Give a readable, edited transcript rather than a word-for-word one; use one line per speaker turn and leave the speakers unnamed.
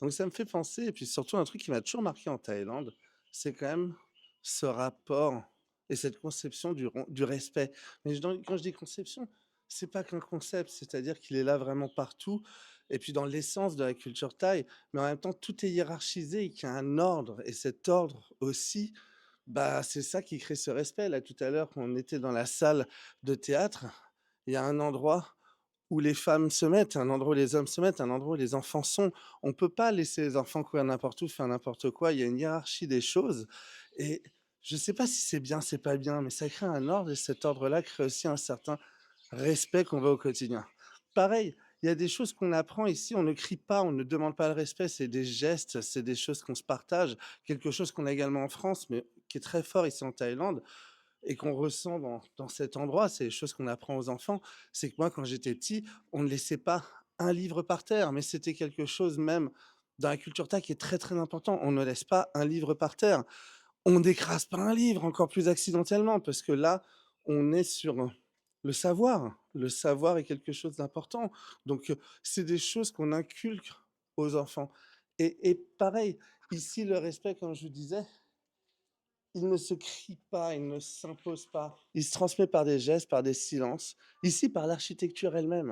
Donc ça me fait penser et puis surtout un truc qui m'a toujours marqué en Thaïlande, c'est quand même ce rapport et cette conception du respect. Mais quand je dis conception, c'est pas qu'un concept, c'est-à-dire qu'il est là vraiment partout et puis dans l'essence de la culture thaï, mais en même temps tout est hiérarchisé et qu'il y a un ordre et cet ordre aussi, bah, c'est ça qui crée ce respect. Là, tout à l'heure, quand on était dans la salle de théâtre, il y a un endroit où les femmes se mettent, un endroit où les hommes se mettent, un endroit où les enfants sont. On peut pas laisser les enfants courir n'importe où, faire n'importe quoi. Il y a une hiérarchie des choses et je sais pas si c'est bien, c'est pas bien, mais ça crée un ordre et cet ordre-là crée aussi un certain respect qu'on veut au quotidien. Pareil, il y a des choses qu'on apprend ici, on ne crie pas, on ne demande pas le respect, c'est des gestes, c'est des choses qu'on se partage, quelque chose qu'on a également en France, mais qui est très fort ici en Thaïlande et qu'on ressent dans cet endroit, c'est les choses qu'on apprend aux enfants. C'est que moi, quand j'étais petit, on ne laissait pas un livre par terre, mais c'était quelque chose même dans la culture thaï qui est très, très important. On ne laisse pas un livre par terre. On n'écrase pas un livre, encore plus accidentellement, parce que là, on est sur le savoir. Le savoir est quelque chose d'important. Donc, c'est des choses qu'on inculque aux enfants. Et pareil, ici, le respect, comme je vous disais, il ne se crie pas, il ne s'impose pas. Il se transmet par des gestes, par des silences, ici par l'architecture elle-même.